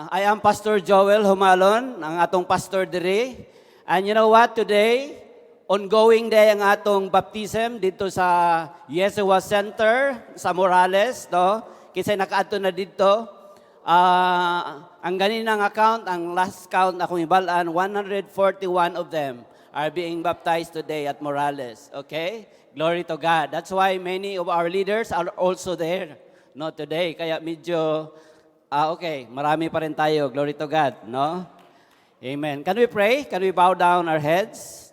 I am Pastor Joel Humalon, ang atong pastor diri. And you know what, today, ongoing day ang atong baptism dito sa Yeshua Center sa Morales, no? Kasi nakaadto na dito. Ang ganinang account, ang last count akong ibalaan, 141 of them are being baptized today at Morales. Okay? Glory to God. That's why many of our leaders are also there, no, today. Kaya medyo okay, marami pa rin tayo. Glory to God, no? Amen. Can we pray? Can we bow down our heads?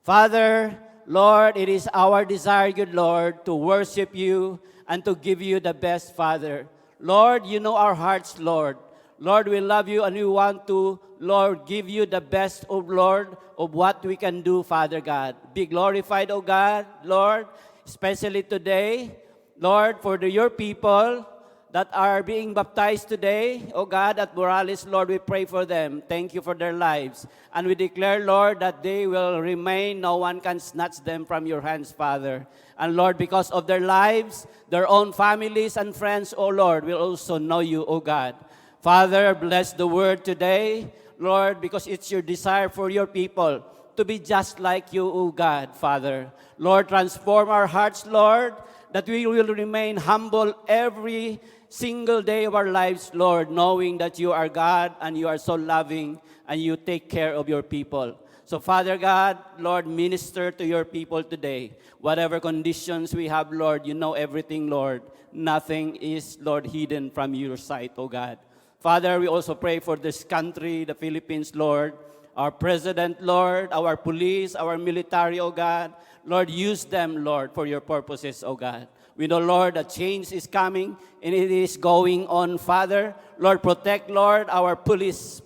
Father, Lord, it is our desire, good Lord, to worship you and to give you the best, Father. Lord, you know our hearts, Lord. Lord, we love you and we want to, Lord, give you the best, of Lord, of what we can do, Father God. Be glorified, O God, Lord, especially today, Lord, for your people that are being baptized today, O God, at Morales, Lord, we pray for them. Thank you for their lives. And we declare, Lord, that they will remain. No one can snatch them from your hands, Father. And Lord, because of their lives, their own families and friends, O Lord, will also know you, O God. Father, bless the word today, Lord, because it's your desire for your people to be just like you, O God, Father. Lord, transform our hearts, Lord, that we will remain humble every single day of our lives, Lord, knowing that you are God and you are so loving and you take care of your people. So, Father God, Lord, minister to your people today. Whatever conditions we have, Lord, you know everything, Lord. Nothing is, Lord, hidden from your sight, O God. Father, we also pray for this country, the Philippines, Lord, our president, Lord, our police, our military, O God. Lord, use them, Lord, for your purposes, O God. We know, Lord, that change is coming and it is going on, Father. Lord, protect, Lord, our police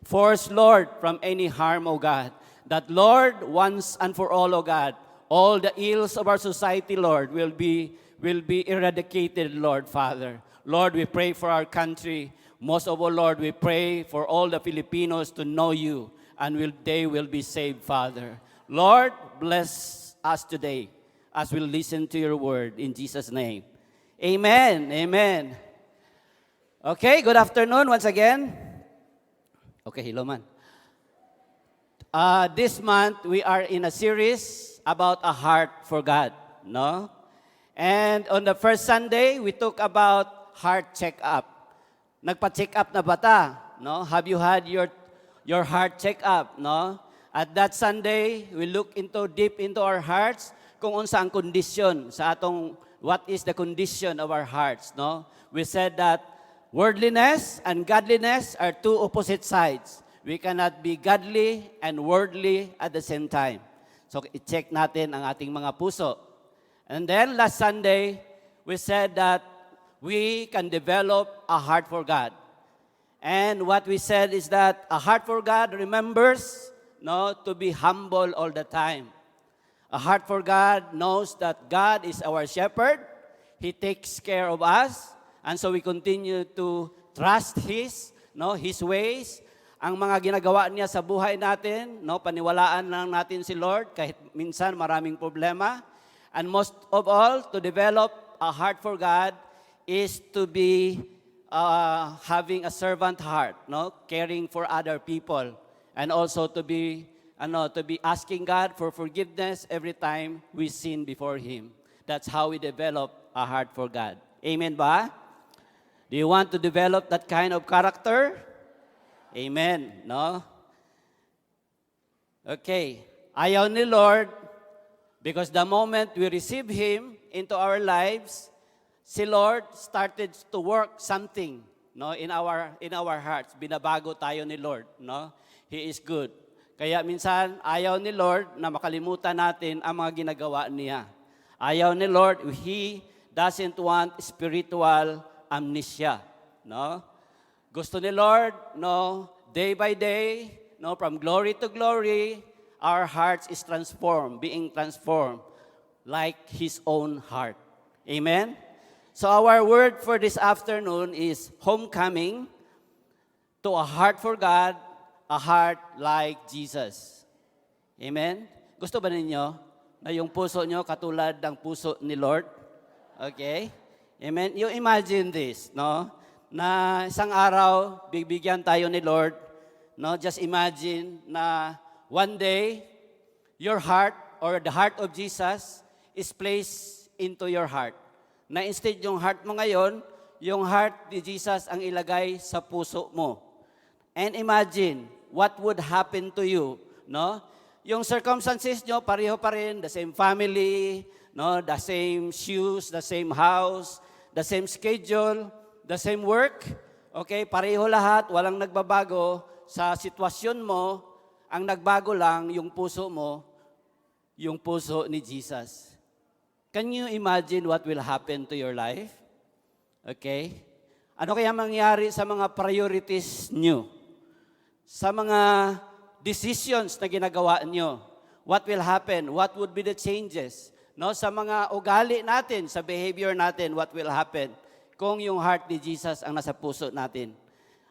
force, Lord, from any harm, O God. That, Lord, once and for all, O God, all the ills of our society, Lord, will be eradicated, Lord, Father. Lord, we pray for our country. Most of all, Lord, we pray for all the Filipinos to know you and they will be saved, Father. Lord, bless us today as we listen to your word in Jesus' name. Amen. Amen. Okay, good afternoon once again. Okay, hello man. This month, we are in a series about a heart for God, no? And on the first Sunday, we talk about heart check-up. Nagpa-check up na ba ta? No? Have you had your heart check-up, no? At that Sunday, we look deep into our hearts kung unsa ang kondisyon sa atong, what is the condition of our hearts, no? We said that worldliness and godliness are two opposite sides. We cannot be godly and worldly at the same time. So, i-check natin ang ating mga puso. And then, last Sunday, we said that we can develop a heart for God. And what we said is that a heart for God remembers, no, to be humble all the time. A heart for God knows that God is our shepherd. He takes care of us. And so we continue to trust His ways. Ang mga ginagawa niya sa buhay natin, no, paniwalaan lang natin si Lord kahit minsan maraming problema. And most of all, to develop a heart for God is to be having a servant heart, no, caring for other people, and also to be asking God for forgiveness every time we sin before Him. That's how we develop a heart for God. Amen ba? Do you want to develop that kind of character? Amen, no? Okay. Ayaw ni Lord, because the moment we receive Him into our lives, si Lord started to work something, no, in our hearts. Binabago tayo ni Lord, no? He is good. Kaya minsan, ayaw ni Lord na makalimutan natin ang mga ginagawa niya. Ayaw ni Lord, He doesn't want spiritual amnesia. No? Gusto ni Lord, no, day by day, no, from glory to glory, our hearts is being transformed like His own heart. Amen? So our word for this afternoon is homecoming to a heart for God, a heart like Jesus. Amen? Gusto ba ninyo na yung puso nyo katulad ng puso ni Lord? Okay? Amen? You imagine this, no? na isang araw, bibigyan tayo ni Lord. No? Just imagine na one day, your heart or the heart of Jesus is placed into your heart. Na instead yung heart mo ngayon, yung heart ni Jesus ang ilagay sa puso mo. And imagine what would happen to you, no? Yung circumstances nyo, pareho pa rin, the same family, no? The same shoes, the same house, the same schedule, the same work. Okay, pareho lahat, walang nagbabago sa sitwasyon mo. Ang nagbago lang yung puso mo, yung puso ni Jesus. Can you imagine what will happen to your life? Okay? Ano kaya mangyari sa mga priorities nyo? Sa mga decisions na ginagawa nyo? What will happen? What would be the changes? No, sa mga ugali natin, sa behavior natin, what will happen kung yung heart ni Jesus ang nasa puso natin?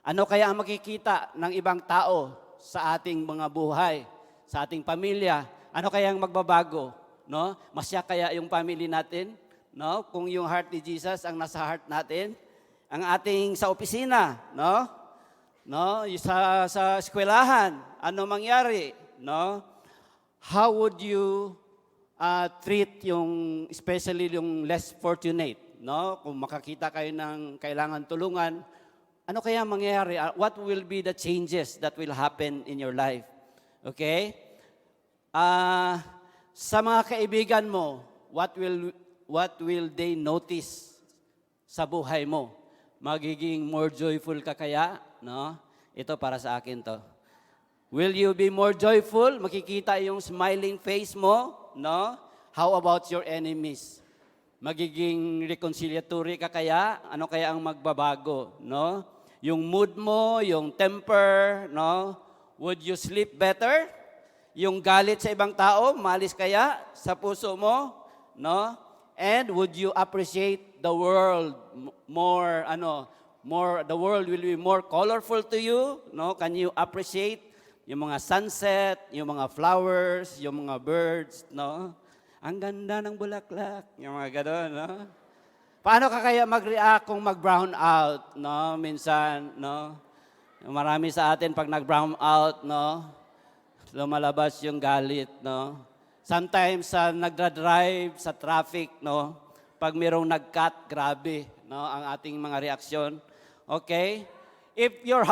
Ano kaya ang makikita ng ibang tao sa ating mga buhay, sa ating pamilya? Ano kaya ang magbabago? No? Masya kaya yung family natin? No? Kung yung heart ni Jesus ang nasa heart natin? Ang ating sa opisina, no? No, sa eskwelahan, ano mangyari, no? How would you treat yung especially yung less fortunate, no? Kung makakita kayo ng kailangan tulungan, ano kaya mangyayari? What will be the changes that will happen in your life? Okay? Sa mga kaibigan mo, what will they notice sa buhay mo? Magiging more joyful ka kaya? No? Ito para sa akin to. Will you be more joyful? Makikita yung smiling face mo? No? How about your enemies? Magiging reconciliatory ka kaya? Ano kaya ang magbabago? No? Yung mood mo, yung temper, no? Would you sleep better? Yung galit sa ibang tao, malis kaya sa puso mo? No? And would you appreciate the world more, the world will be more colorful to you, no? Can you appreciate yung mga sunset, yung mga flowers, yung mga birds, no? Ang ganda ng bulaklak, yung mga gano'n, no? Paano ka kaya mag-react kung mag-brown out, no? Minsan, no? Marami sa atin pag nag-brown out, no? Lumalabas yung galit, no? Sometimes nagdra-drive sa traffic, no? Pag mayroong nag-cut, grabe, no? Ang ating mga reaksyon. Okay? If your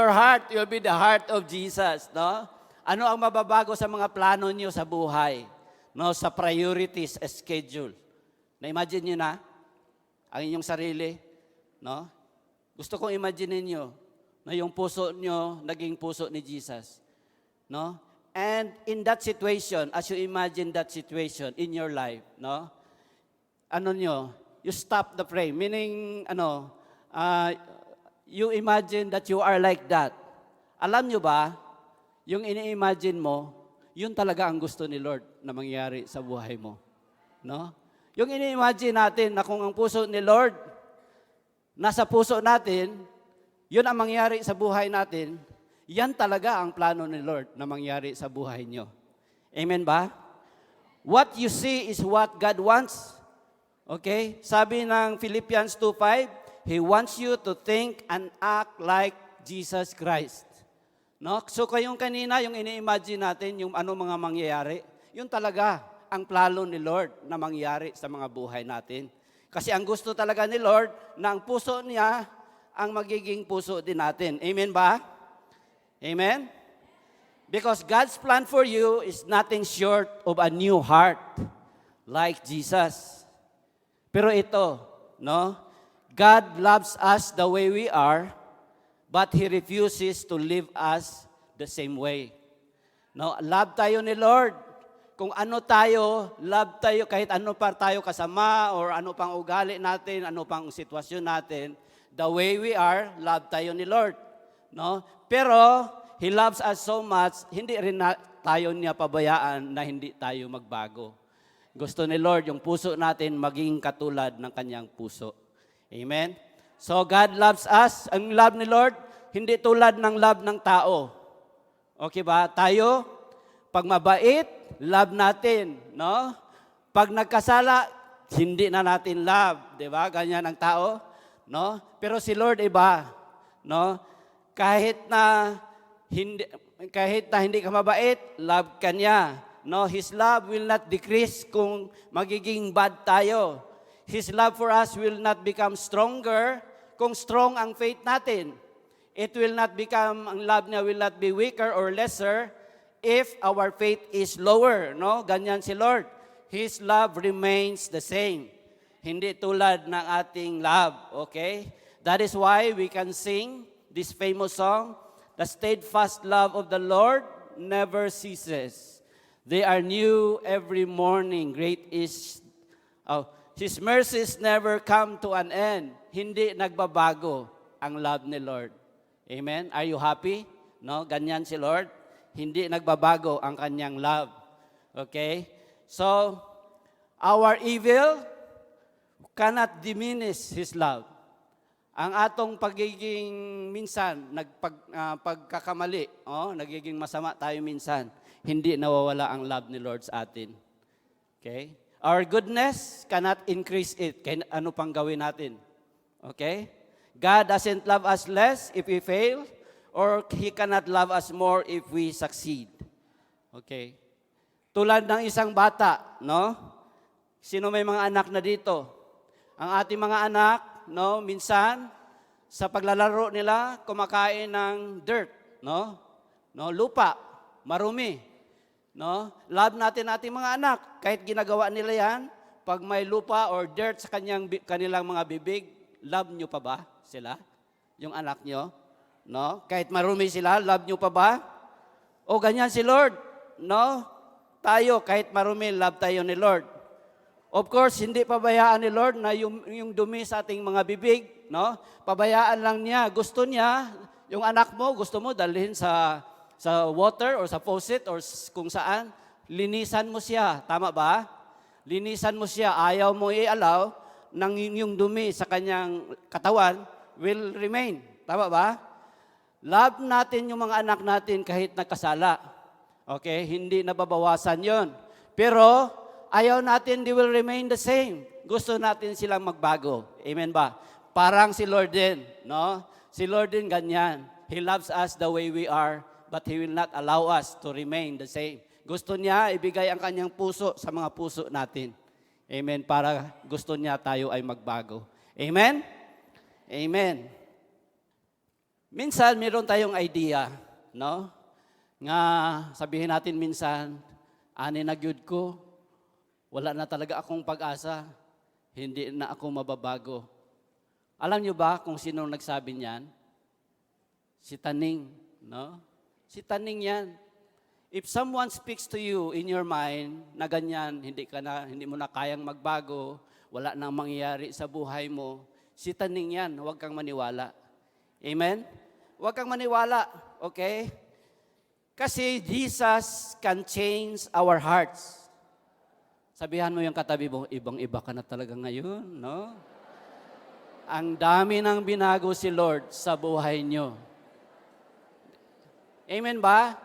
heart will be the heart of Jesus, no? Ano ang mababago sa mga plano niyo sa buhay? No, sa priorities, schedule. Na-imagine niyo na ang inyong sarili, no? Gusto kong imagine niyo na yung puso niyo naging puso ni Jesus, no? And in that situation, as you imagine that situation in your life, no? You stop the frame, meaning you imagine that you are like that. Alam nyo ba, yung ini-imagine mo, yun talaga ang gusto ni Lord na mangyari sa buhay mo. No? Yung ini-imagine natin na kung ang puso ni Lord nasa puso natin, yun ang mangyari sa buhay natin, yan talaga ang plano ni Lord na mangyari sa buhay nyo. Amen ba? What you see is what God wants. Okay? Sabi ng Philippians 2:5, He wants you to think and act like Jesus Christ. No? So kayong kanina, yung ini-imagine natin, yung ano mga mangyayari, yun talaga ang plano ni Lord na mangyari sa mga buhay natin. Kasi ang gusto talaga ni Lord, na ang puso niya, ang magiging puso din natin. Amen ba? Amen? Because God's plan for you is nothing short of a new heart like Jesus. Pero ito, no? God loves us the way we are, but He refuses to live us the same way. No, love tayo ni Lord. Kung ano tayo, love tayo kahit ano pa tayo kasama or ano pang ugali natin, ano pang sitwasyon natin, the way we are, love tayo ni Lord. No? Pero He loves us so much, hindi rin tayo niya pabayaan na hindi tayo magbago. Gusto ni Lord yung puso natin maging katulad ng kanyang puso. Amen? So God loves us. Ang love ni Lord, hindi tulad ng love ng tao. Okay ba? Tayo, pag mabait, love natin. No? Pag nagkasala, hindi na natin love. Di ba? Ganyan ang tao. no? Pero si Lord iba, no? Kahit na hindi ka mabait, love ka niya. No, His love will not decrease kung magiging bad tayo. His love for us will not become stronger kung strong ang faith natin. It will not become, ang love niya will not be weaker or lesser if our faith is lower. No, ganyan si Lord. His love remains the same. Hindi tulad ng ating love, okay? That is why we can sing this famous song, "The steadfast love of the Lord never ceases. They are new every morning. Great is, His mercies never come to an end." Hindi nagbabago ang love ni Lord. Amen? Are you happy? No? Ganyan si Lord. Hindi nagbabago ang kanyang love. Okay? So, our evil cannot diminish His love. Ang atong pagiging minsan, pagkakamali, nagiging masama tayo minsan, hindi nawawala ang love ni Lord sa atin. Okay? Our goodness cannot increase it. Kaya ano pang gawin natin? Okay? God doesn't love us less if we fail, or He cannot love us more if we succeed. Okay? Tulad ng isang bata, no? Sino may mga anak na dito? Ang ating mga anak, no, minsan sa paglalaro nila kumakain ng dirt, no? No, lupa, marumi, no? Love natin ating mga anak. Kahit ginagawa nila 'yan, pag may lupa or dirt sa kanilang mga bibig, love nyo pa ba sila? Yung anak nyo? No? Kahit marumi sila, love nyo pa ba? O ganyan si Lord, no? Tayo, kahit marumi, love tayo ni Lord. Of course, hindi pabayaan ni Lord na yung dumi sa ating mga bibig, no? Pabayaan lang niya. Gusto niya, yung anak mo, gusto mo dalhin sa water or sa faucet or kung saan, linisan mo siya. Tama ba? Linisan mo siya. Ayaw mo i-allow nang yung dumi sa kanyang katawan will remain. Tama ba? Love natin yung mga anak natin kahit nagkasala. Okay? Hindi nababawasan yon. Pero, ayaw natin they will remain the same. Gusto natin silang magbago. Amen ba? Parang si Lord din, no? Si Lord din ganyan. He loves us the way we are, but He will not allow us to remain the same. Gusto niya ibigay ang kanyang puso sa mga puso natin. Amen. Para gusto niya tayo ay magbago. Amen? Amen. Minsan, meron tayong idea, no? Nga sabihin natin minsan, ani na gyud ko, wala na talaga akong pag-asa. Hindi na ako mababago. Alam niyo ba kung sino nagsabi niyan? Si Taning, no? Si Taning yan. If someone speaks to you in your mind na ganyan, hindi mo na kayang magbago, wala nang mangyayari sa buhay mo, si Taning yan, huwag kang maniwala. Amen? Huwag kang maniwala, okay? Kasi Jesus can change our hearts. Sabihan mo yung katabi mo, ibang-iba ka na talaga ngayon, no? Ang dami nang binago si Lord sa buhay nyo. Amen ba?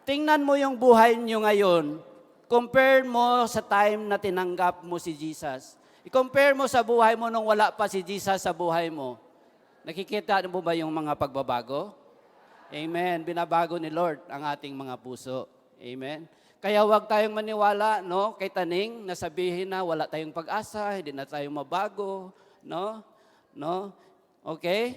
Tingnan mo yung buhay nyo ngayon. Compare mo sa time na tinanggap mo si Jesus. I-compare mo sa buhay mo nung wala pa si Jesus sa buhay mo. Nakikita mo ba yung mga pagbabago? Amen. Binabago ni Lord ang ating mga puso. Amen. Kaya huwag tayong maniwala, no, kay Taning na sabihin na wala tayong pag-asa, hindi na tayo mabago, no? No? Okay?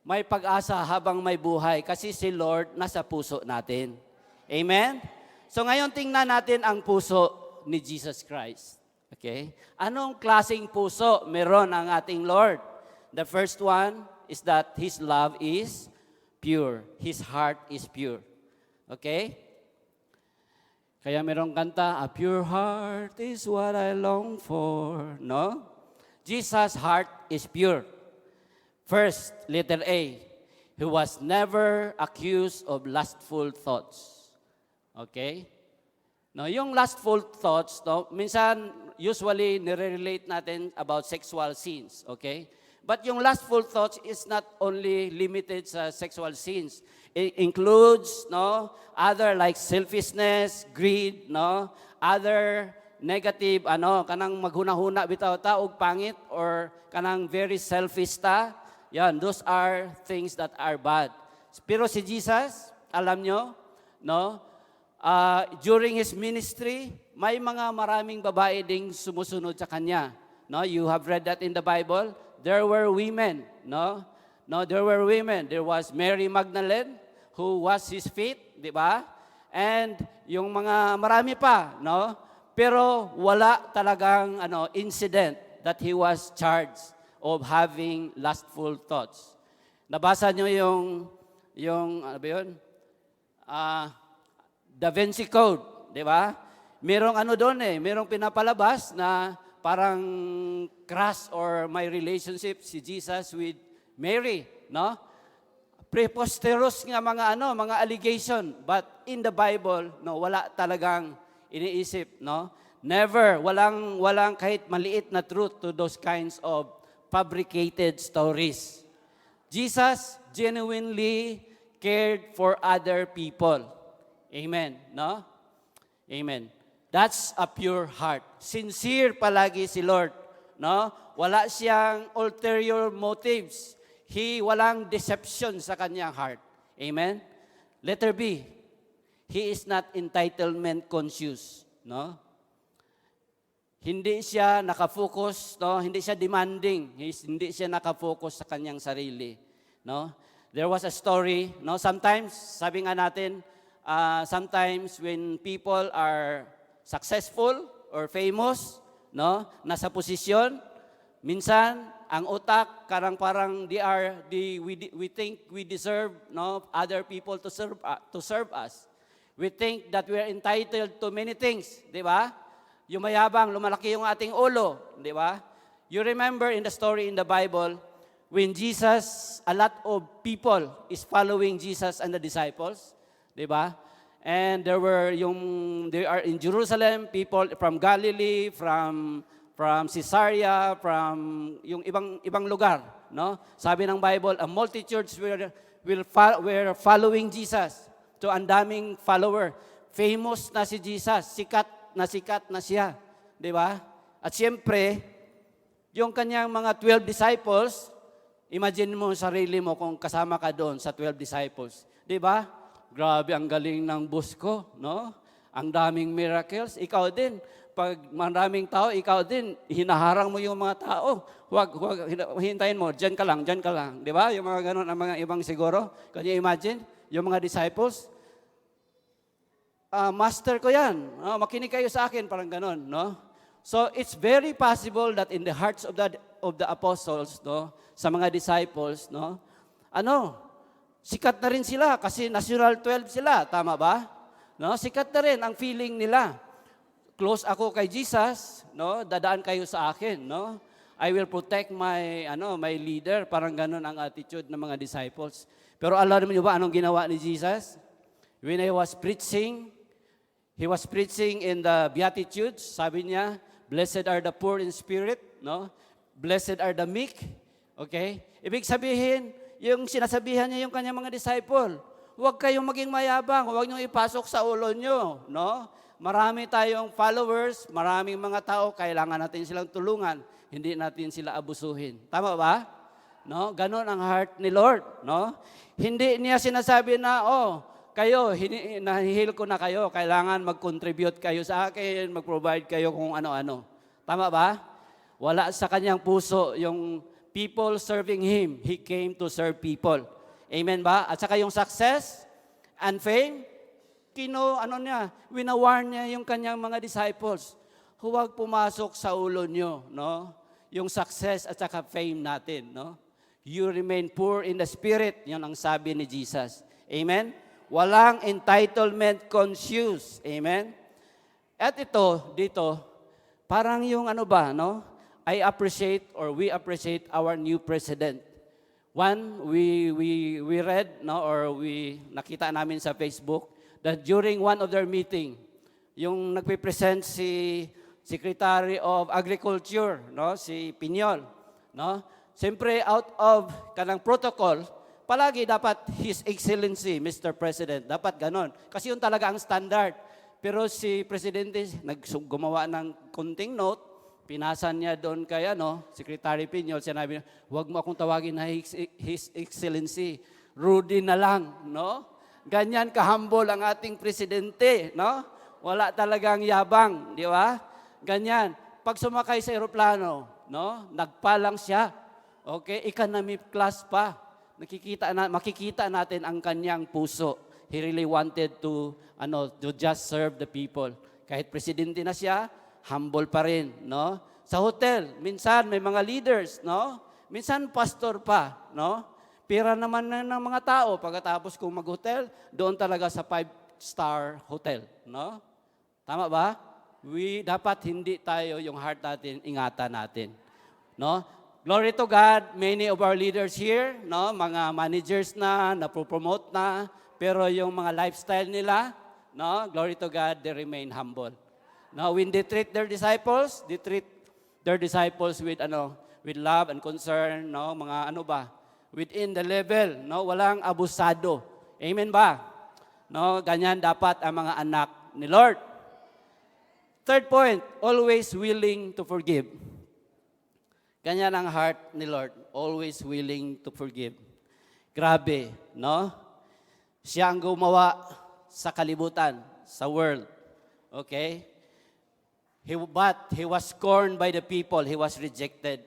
May pag-asa habang may buhay kasi si Lord nasa puso natin. Amen? So ngayon tingnan natin ang puso ni Jesus Christ. Okay? Anong klaseng puso meron ang ating Lord? The first one is that His love is pure. His heart is pure. Okay? Kaya merong kanta, a pure heart is what I long for. No? Jesus' heart is pure. First, letter A, He was never accused of lustful thoughts. Okay? No, yung lustful thoughts, no, minsan, usually, nire-relate natin about sexual sins. Okay? But yung lustful thoughts is not only limited sa sexual sins. It includes, no, other like selfishness, greed, no, other negative, kanang maghuna-huna bitaw ta og pangit or kanang very selfish ta. Yan, those are things that are bad. Pero si Jesus, alam nyo, no? During his ministry, may mga maraming babae ding sumusunod sa kanya. No, you have read that in the Bible. There were women, no? No, there were women. There was Mary Magdalene who was his feet, di ba? And yung mga marami pa, no? Pero wala talagang incident that he was charged of having lustful thoughts. Nabasa niyo yung ano ba yun? Da Vinci Code, di ba? Merong doon merong pinapalabas na parang crush or my relationship si Jesus with Mary, no? Preposterous nga mga allegation, but in the Bible, no, wala talagang iniisip, no? Never, walang kahit maliit na truth to those kinds of fabricated stories. Jesus genuinely cared for other people. Amen, no? Amen. That's a pure heart. Sincere palagi si Lord, no? Wala siyang ulterior motives. Walang deception sa kanyang heart. Amen? Letter B, he is not entitlement conscious, no? Hindi siya nakafocus, no? Hindi siya demanding. Hindi siya nakafocus sa kanyang sarili, no? There was a story, no? Sometimes, sabi nga natin, sometimes when people are successful or famous, no? Nasa posisyon, minsan ang utak parang we think we deserve, no, other people to serve us. We think that we are entitled to many things, di ba? Yung mayabang, lumalaki yung ating ulo, di ba? You remember in the story in the Bible when Jesus, a lot of people is following Jesus and the disciples, di ba? And they are in Jerusalem, people from Galilee, from Caesarea, from yung ibang lugar, no? Sabi ng Bible, a multitudes were following Jesus. So ang daming follower. Famous na si Jesus, sikat na siya, di ba? At siyempre, yung kanyang mga 12 disciples, imagine mo sarili mo kung kasama ka doon sa 12 disciples, di ba? Grabe ang galing ng boss ko, no? Ang daming miracles, ikaw din. Pag maraming tao, ikaw din, hinaharang mo yung mga tao. Huwag hintayin mo, dyan ka lang, di ba? Yung mga ganun, ang mga ibang siguro. Can you imagine? Yung mga disciples, master ko yan, makinig kayo sa akin, parang ganun, no? So, it's very possible that in the hearts of the apostles, no, sa mga disciples, no, sikat na rin sila kasi National 12 sila, tama ba? No, sikat na rin ang feeling nila. Close ako kay Jesus, no? Dadaan kayo sa akin, no? I will protect my leader, parang ganun ang attitude ng mga disciples. Pero alam niyo ba anong ginawa ni Jesus? When he was preaching in the Beatitudes, sabi niya, blessed are the poor in spirit, no? Blessed are the meek. Okay? Ibig sabihin, yung sinasabihan niya yung kanyang mga disciple, huwag kayong maging mayabang, huwag niyo ipasok sa ulo niyo, no? Marami tayong followers, maraming mga tao, kailangan natin silang tulungan, hindi natin sila abusuhin. Tama ba? No? Ganon ang heart ni Lord, no? Hindi niya sinasabi na, kayo, nahihil ko na kayo, kailangan mag-contribute kayo sa akin, mag-provide kayo kung ano-ano. Tama ba? Wala sa kanyang puso yung people serving Him. He came to serve people. Amen ba? At saka yung success and fame, winawarn niya yung kanyang mga disciples. Huwag pumasok sa ulo nyo, no? Yung success at saka fame natin, no? You remain poor in the spirit. Yan ang sabi ni Jesus. Amen? Walang entitlement conscious. Amen? At dito, parang yung no? We appreciate our new president. One, we read, no? Or nakita namin sa Facebook, that during one of their meeting, yung nagpe-present si Secretary of Agriculture, no, si Piñol, no? Siyempre out of kanang protocol, palagi dapat His Excellency, Mr. President, dapat ganon. Kasi yun talaga ang standard. Pero si Presidente gumawa ng kunting note, pinasa niya doon kay Secretary Piñol, sinabi niya, huwag mo akong tawagin na His Excellency, Rudy na lang, no? Ganyan kahumble ang ating Presidente, no? Wala talagang yabang, di ba? Ganyan. Pag sumakay sa eroplano, no? Nagpalang siya. Okay, economy class pa. Makikita natin ang kanyang puso. He really wanted to just serve the people. Kahit presidente na siya, humble pa rin, no? Sa hotel, minsan may mga leaders, no? Minsan pastor pa, no? Pira naman ng mga tao pagkatapos kung mag-hotel, doon talaga sa 5-star hotel, no? Tama ba? Dapat hindi tayo yung heart natin, ingatan natin, no? Glory to God, many of our leaders here, no, mga managers na, napopromote na, pero yung mga lifestyle nila, no, glory to God, they remain humble. Now, when they treat their disciples with with love and concern, no, mga within the level, no, walang abusado. Amen ba? No, ganyan dapat ang mga anak ni Lord. Third point, always willing to forgive. Ganyan ang heart ni Lord, always willing to forgive. Grabe, no? Siya ang gumawa sa kalibutan, sa world. Okay? But he was scorned by the people, he was rejected.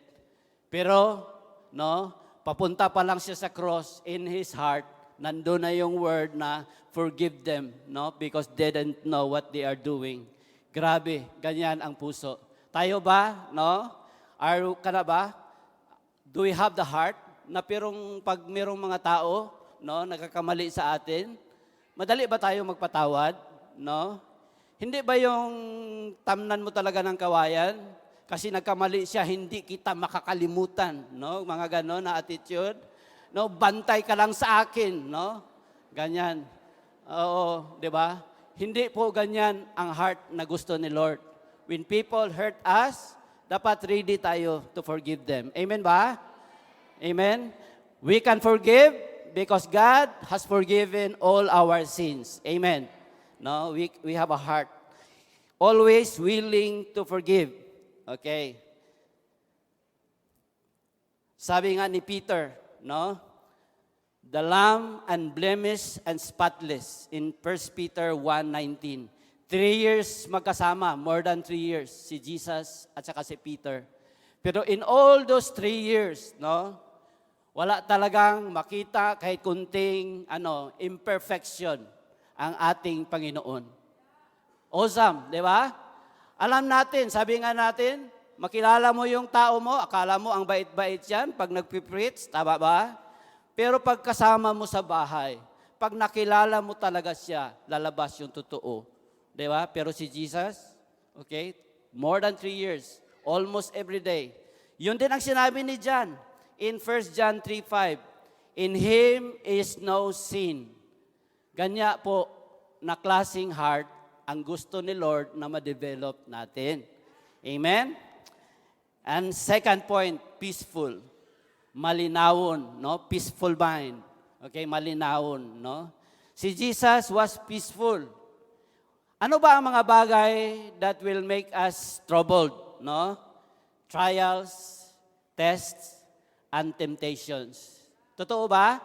Pero, no, papunta pa lang siya sa cross, in his heart, nandun na yung word na forgive them, no? Because they didn't know what they are doing. Grabe, ganyan ang puso. Tayo ba, no? Do we have the heart na pirong pag merong mga tao, no, nagkakamali sa atin, madali ba tayo magpatawad, no? Hindi ba yung tamnan mo talaga ng kawayan? Kasi nagkamali siya, hindi kita makakalimutan, no? Mga ganon na attitude. No, bantay ka lang sa akin, no? Ganyan. Oo, 'di ba? Hindi po ganyan ang heart na gusto ni Lord. When people hurt us, dapat ready tayo to forgive them. Amen ba? Amen? We can forgive because God has forgiven all our sins. Amen? No, we have a heart. Always willing to forgive. Okay? Sabi nga ni Peter, no? The lamb unblemished and spotless in 1 Peter 1:19. 3 years magkasama, more than 3 years, si Jesus at saka si Peter. Pero in all those 3 years, no, wala talagang makita kahit kunting imperfection ang ating Panginoon. Awesome, di ba? Alam natin, sabi nga natin, makilala mo yung tao mo, akala mo ang bait-bait yan pag nagpipreach, tama ba? Pero pag kasama mo sa bahay, pag nakilala mo talaga siya, lalabas yung totoo. Diba? Pero si Jesus, okay, more than 3 years, almost every day. Yun din ang sinabi ni John in 1 John 3:5. In Him is no sin. Ganya po na klaseng heart ang gusto ni Lord na ma-develop natin. Amen? And second point, peaceful. Malinawon, no? Peaceful mind. Okay, malinawon, no? Si Jesus was peaceful. Ano ba ang mga bagay that will make us troubled, no? Trials, tests, and temptations. Totoo ba?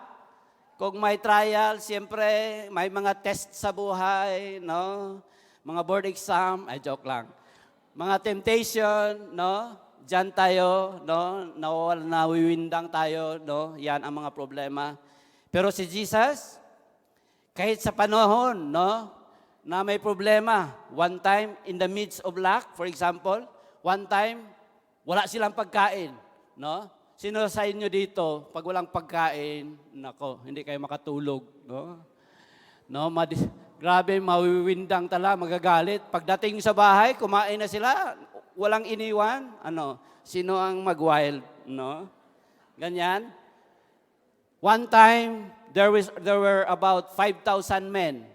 Kung may trial, siyempre may mga test sa buhay, no? Mga board exam, joke lang. Mga temptation, no? Diyan tayo, no? Nawiwindang tayo, no? Yan ang mga problema. Pero si Jesus, kahit sa panahon, no? Na may problema. One time, in the midst of lack, for example, one time, wala silang pagkain. No? Sino sa inyo dito, pag walang pagkain, nako, hindi kayo makatulog. No? No, grabe, mawiwindang tala, magagalit. Pagdating sa bahay, kumain na sila, walang iniwan. Sino ang mag-wild? No? Ganyan. One time, there were about 5,000 men.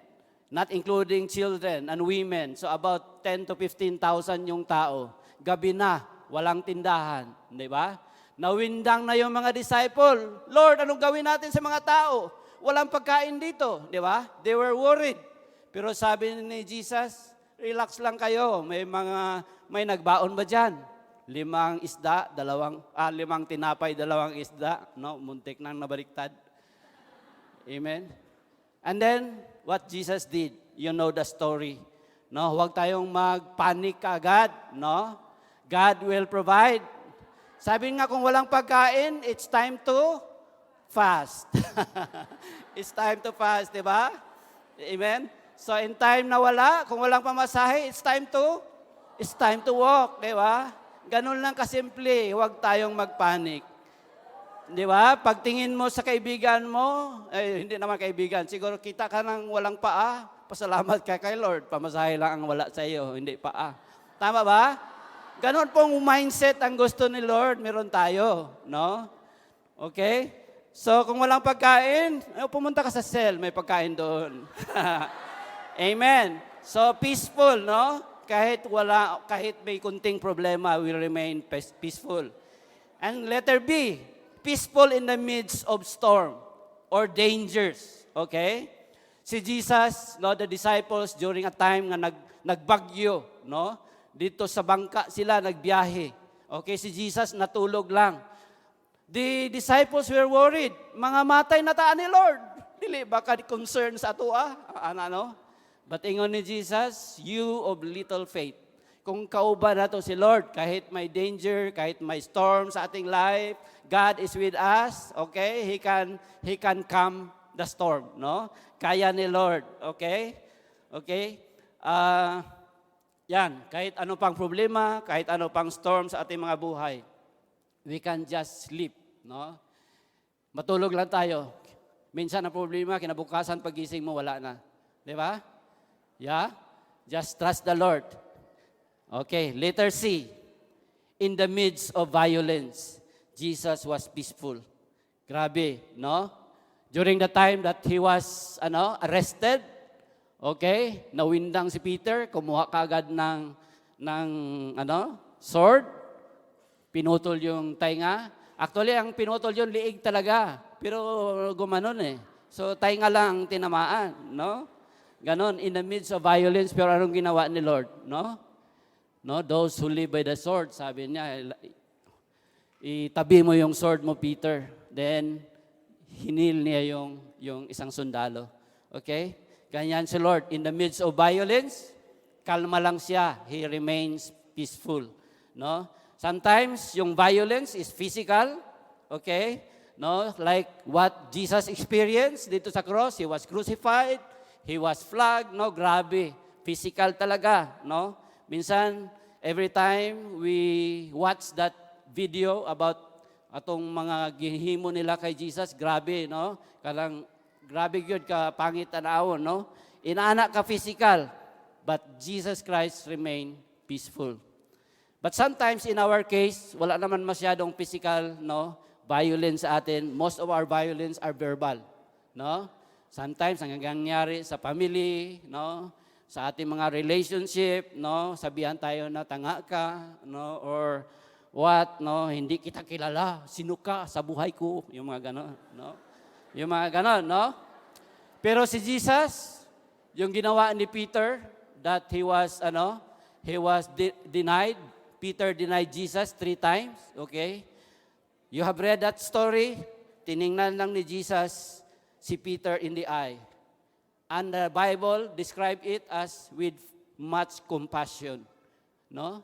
Not including children and women. So about 10 to 15,000 yung tao. Gabi na, walang tindahan. Di ba? Nawindang na yung mga disciple. Lord, anong gawin natin sa mga tao? Walang pagkain dito. Di ba? They were worried. Pero sabi ni Jesus, relax lang kayo. May nagbaon ba dyan? 5 isda, 5 tinapay, 2 isda. No, muntik nang nabaliktad. Amen. And then, what Jesus did, you know the story. No, huwag tayong magpanik agad, no? God will provide. Sabi nga kung walang pagkain, it's time to fast. It's time to fast, di ba? Amen? So in time na wala, kung walang pamasahe, it's time to walk, di ba? Ganun lang kasimple, huwag tayong magpanik. Di ba? Pagtingin mo sa kaibigan mo, hindi naman kaibigan, siguro kita ka ng walang paa, pasalamat ka kay Lord, pamasahe lang ang wala sa iyo, hindi paa. Tama ba? Ganon pong mindset ang gusto ni Lord, meron tayo, no? Okay? So kung walang pagkain, pumunta ka sa cell, may pagkain doon. Amen. So peaceful, no? Kahit may kunting problema, will remain peaceful. And letter B, peaceful in the midst of storm or dangers. Okay? Si Jesus, no, the disciples during a time na nagbagyo, no? Dito sa bangka sila nagbiyahe. Okay, si Jesus natulog lang. The disciples were worried. Mga matay na taan ni Lord. Dili baka concern sa atua, ano? But ingon ni Jesus, you of little faith. Kung kauban nato si Lord, kahit may danger, kahit may storm sa ating life, God is with us, okay? He can calm the storm, no? Kaya ni Lord, okay? Okay? Yan, kahit ano pang problema, kahit ano pang storm sa ating mga buhay, we can just sleep, no? Matulog lang tayo. Minsan ang problema, kinabukasan pagising mo, wala na. Di ba? Yeah? Just trust the Lord. Okay, letter C. In the midst of violence, Jesus was peaceful. Grabe, no? During the time that he was arrested, okay, nawindang si Peter, kumuha kaagad ng sword, pinutol yung tainga. Actually, ang pinutol yun, liig talaga, pero gumanon eh. So, tainga lang tinamaan, no? Ganon, in the midst of violence, pero anong ginawa ni Lord, no? No, those who live by the sword, sabi niya, itabi mo yung sword mo, Peter. Then, hinil niya yung isang sundalo. Okay? Ganyan si Lord. In the midst of violence, kalma lang siya. He remains peaceful. No? Sometimes, yung violence is physical. Okay? No? Like what Jesus experienced dito sa cross. He was crucified. He was flogged. No? Grabe. Physical talaga. No? Minsan, every time we watch that video about atong mga gihimo nila kay Jesus, grabe, no? Grabe yun ka pangit tanawon, no? Inaanak ka physical, but Jesus Christ remain peaceful. But sometimes in our case, wala naman masyadong physical, no? Violence sa atin. Most of our violence are verbal, no? Sometimes ang nangyayari sa family, no? Sa ating mga relationship, no? Sabihan tayo na tanga ka, no? Or what, no? Hindi kita kilala, sino ka sa buhay ko, yung mga ganon, no? Yung mga ganon, no? Pero si Jesus, yung ginawa ni Peter, that he was denied. Peter denied Jesus 3 times, okay? You have read that story? Tiningnan lang ni Jesus si Peter in the eye. And the Bible describe it as with much compassion. No?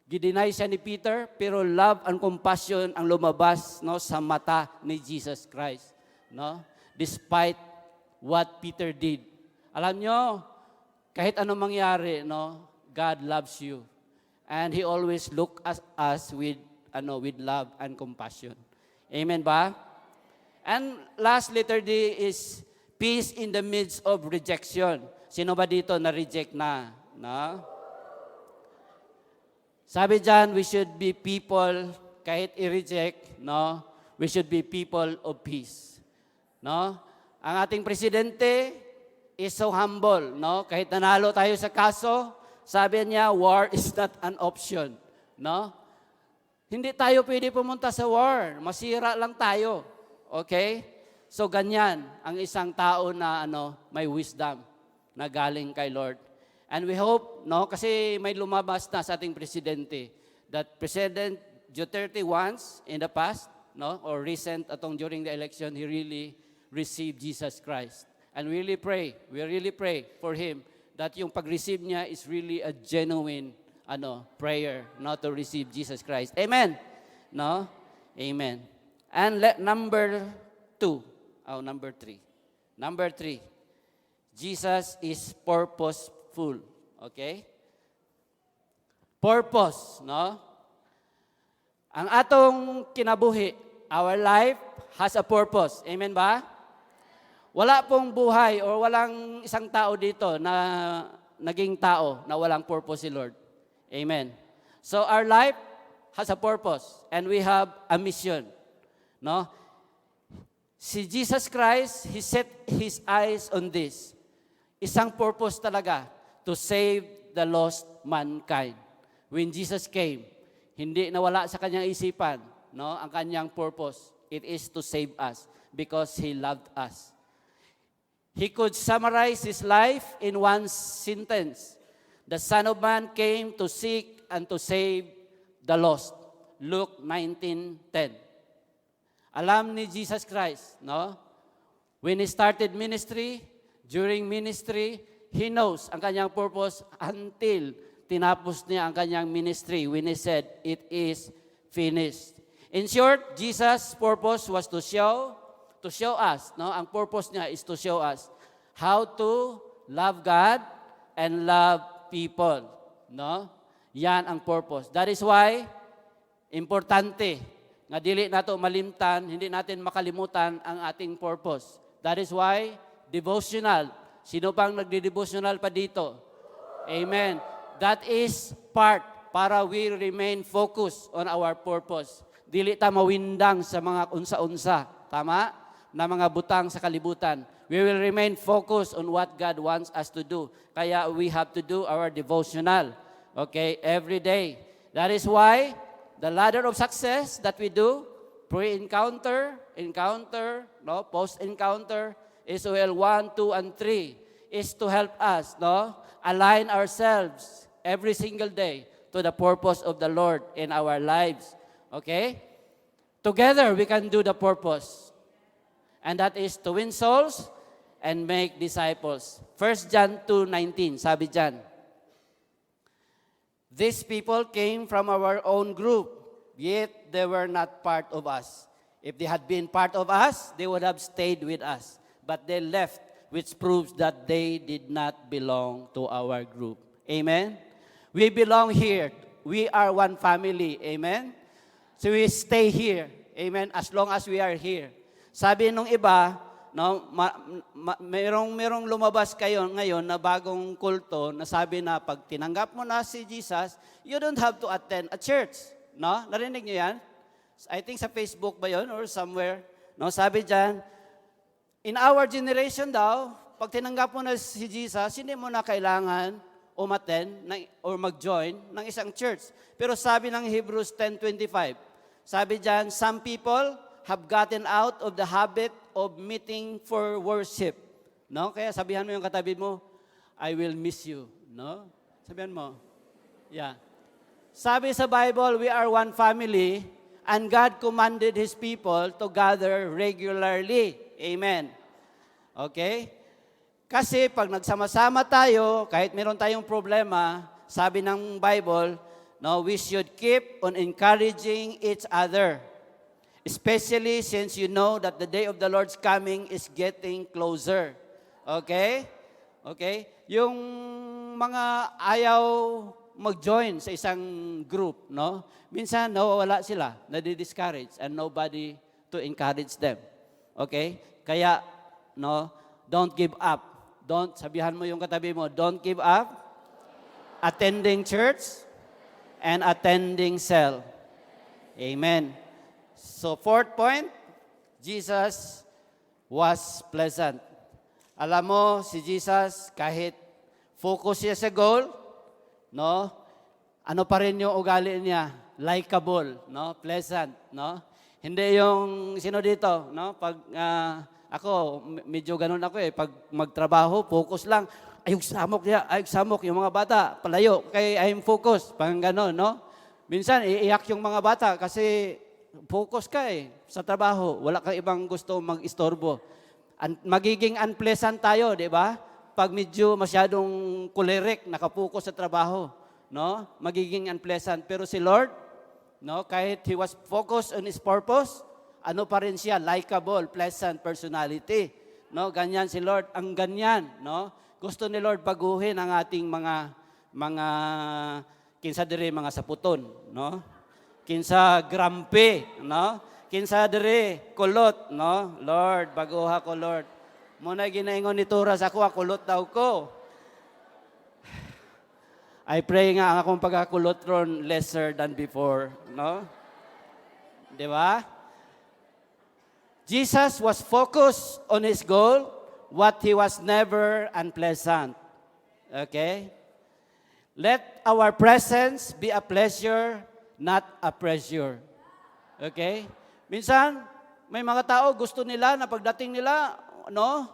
Gideny siya ni Peter, pero love and compassion ang lumabas, no, sa mata ni Jesus Christ. No? Despite what Peter did. Alam nyo, kahit anong mangyari, no, God loves you. And He always look at us with love and compassion. Amen ba? And last letter D is peace in the midst of rejection. Sino ba dito na-reject na? No? Sabi dyan, we should be people, kahit i-reject, no? We should be people of peace. No? Ang ating presidente is so humble, no? Kahit nanalo tayo sa kaso, sabi niya, war is not an option. No? Hindi tayo pwede pumunta sa war. Masira lang tayo. Okay? So ganyan ang isang tao na may wisdom. na galing kay Lord. And we hope, no, kasi may lumabas na sa ating presidente that President Duterte once in the past, no, or recent atong during the election, he really received Jesus Christ. And we really pray for him that yung pag-receive niya is really a genuine prayer, not to receive Jesus Christ. Amen. No? Amen. And number 3. Number 3. Jesus is purposeful. Okay? Purpose, no? Ang atong kinabuhi, our life has a purpose. Amen ba? Wala pong buhay o walang isang tao dito na naging tao na walang purpose si Lord. Amen. So our life has a purpose and we have a mission. No? Si Jesus Christ, He set His eyes on this. Isang purpose talaga, to save the lost mankind. When Jesus came, hindi nawala sa kanyang isipan, no, ang kanyang purpose. It is to save us because He loved us. He could summarize His life in one sentence. The Son of Man came to seek and to save the lost. Luke 19:10. Alam ni Jesus Christ, no? When He started ministry, during ministry, He knows ang kanyang purpose until tinapos niya ang kanyang ministry when He said, "It is finished." In short, Jesus' purpose was to show us, no? Ang purpose niya is to show us how to love God and love people, no? Yan ang purpose. That is why importante nga dili nato malimtan, hindi natin makalimutan ang ating purpose. That is why devotional. Sino pang nagde-devotional pa dito? Amen. That is part para we remain focused on our purpose. Dili ta mawindang sa mga unsa-unsa. Tama? Na mga butang sa kalibutan. We will remain focused on what God wants us to do. Kaya we have to do our devotional. Okay? Every day. That is why the ladder of success that we do, pre-encounter, encounter, no, post-encounter, Israel 1, 2, and 3, is to help us, no, align ourselves every single day to the purpose of the Lord in our lives. Okay? Together, we can do the purpose. And that is to win souls and make disciples. 1 John 2:19, sabi dyan, "These people came from our own group, yet they were not part of us. If they had been part of us, they would have stayed with us. But they left, which proves that they did not belong to our group." Amen? We belong here. We are one family. Amen? So we stay here. Amen? As long as we are here. Sabi nung iba, no, merong lumabas kayo ngayon na bagong kulto na sabi na pag tinanggap mo na si Jesus, you don't have to attend a church. No? Narinig niyo yan? I think sa Facebook ba yun or somewhere. No, sabi dyan, in our generation daw, pag tinanggap mo na si Jesus, hindi mo na kailangan umattend or mag-join ng isang church. Pero sabi ng Hebrews 10:25, sabi dyan, some people have gotten out of the habit of meeting for worship. No? Kaya sabihan mo yung katabi mo, I will miss you. No? Sabihan mo. Yeah. Sabi sa Bible, we are one family and God commanded His people to gather regularly. Amen. Okay? Kasi pag nagsama-sama tayo, kahit meron tayong problema, sabi ng Bible, no, we should keep on encouraging each other. Especially since you know that the day of the Lord's coming is getting closer. Okay? Okay? Yung mga ayaw mag-join sa isang group, no? Minsan nawawala sila, nadi-discourage and nobody to encourage them. Okay? Kaya, no, don't give up. Sabihan mo yung katabi mo, don't give up attending church and attending cell. Amen. So, fourth point, Jesus was pleasant. Alam mo, si Jesus, kahit focus siya sa goal, no, ano pa rin yung ugali niya? Likeable, no? Pleasant, no? Hindi yung, sino dito, no? Pag, ako, medyo ganun ako pag magtrabaho, focus lang. ayog samok niya, ayog samok yung mga bata, palayo, kay I'm focused, pang gano'n, no? Minsan, iiyak yung mga bata kasi focus ka sa trabaho, wala kang ibang gusto mag-istorbo. Magiging unpleasant tayo, di ba? Pag medyo masyadong choleric, nakapokus sa trabaho, no? Magiging unpleasant. Pero si Lord, no, kahit He was focused on His purpose, ano pa rin siya, likable, pleasant personality. No, ganyan si Lord, ang ganyan, no? Gusto ni Lord baguhin ang ating mga kinsa dire mga saputon, no? Kinsa grampe, no? Kinsa dire kulot, no? Lord, baguha ko, Lord. Muna ginaingon ni Tura sa ako, kulot daw ko. I pray nga ang akong pagkakulot ron lesser than before, no? Di ba? Jesus was focused on His goal, what He was never unpleasant. Okay? Let our presence be a pleasure, not a pressure. Okay? Minsan, may mga tao gusto nila na pagdating nila, no?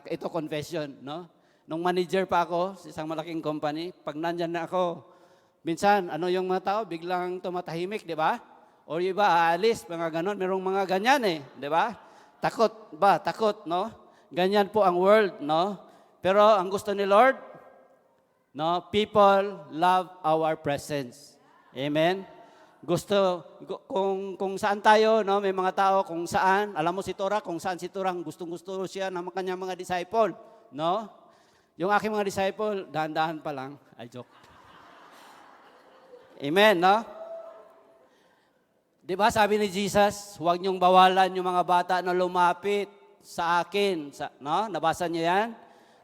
Ito confession, no? Nung manager pa ako sa isang malaking company, pag nandyan na ako, minsan, ano yung mga tao, biglang tumatahimik, di ba? O iba, aalis, mga ganon. Merong mga ganyan di ba? Takot ba? Takot, no? Ganyan po ang world, no? Pero ang gusto ni Lord, no? People love our presence. Amen? Gusto, kung saan tayo, no? May mga tao kung saan, alam mo si Tora, kung saan si Tora, gustong-gusto siya ng kanyang mga disciple, no? Yung aking mga disciple, dahan-dahan pa lang. Ay, joke. Amen, no? Di ba sabi ni Jesus, huwag niyong bawalan yung mga bata na lumapit sa akin. No? Nabasa niyo yan?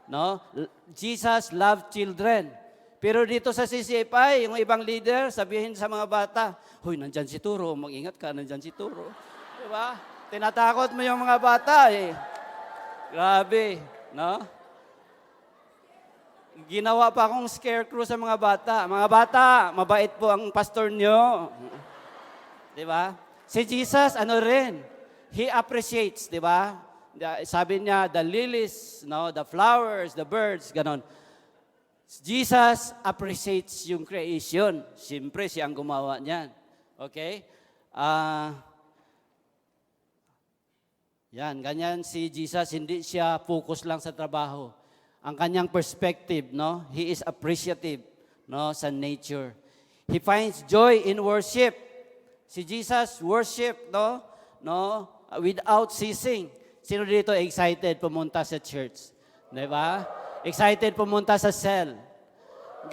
No? Jesus loved children. Pero dito sa CCFI, yung ibang leader, sabihin sa mga bata, huy, nandyan si Turo, mag-ingat ka, nandyan si Turo. Di ba? Tinatakot mo yung mga bata Grabe, no? Ginawa pa akong scarecrow sa mga bata. Mga bata, mabait po ang pastor niyo. Di ba? Si Jesus, ano rin? He appreciates, di ba? Sabi niya, the lilies, no, the flowers, the birds, ganon. Jesus appreciates yung creation. Siyempre, siya ang gumawa niyan. Okay? Yan, ganyan si Jesus, hindi siya focus lang sa trabaho. Ang kanyang perspective, no? He is appreciative, no, sa nature. He finds joy in worship. Si Jesus worship, no, without ceasing. Sino dito excited pumunta sa church? Di ba? Excited pumunta sa cell.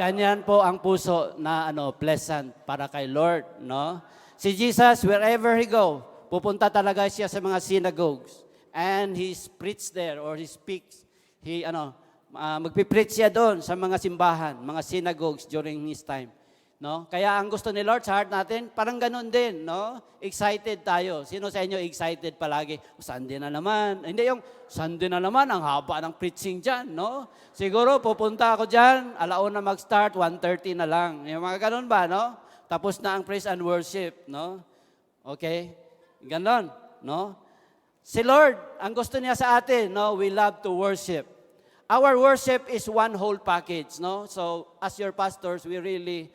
Ganyan po ang puso na pleasant para kay Lord, no? Si Jesus, wherever He go, pupunta talaga siya sa mga synagogues. And He preaches there or He speaks. Magpipreach siya doon sa mga simbahan, mga synagogues during His time. No? Kaya ang gusto ni Lord sa heart natin, parang ganun din, no? Excited tayo. Sino sa inyo excited palagi? Sunday na naman. Hindi yung Sunday na naman, ang haba ng preaching dyan, no? Siguro pupunta ako dyan, alauna mag-start, 1:30 na lang. Yung mga ganun ba, no? Tapos na ang praise and worship, no? Okay? Ganon, no? Si Lord, ang gusto niya sa atin, no? We love to worship. Our worship is one whole package, no? So, as your pastors, we really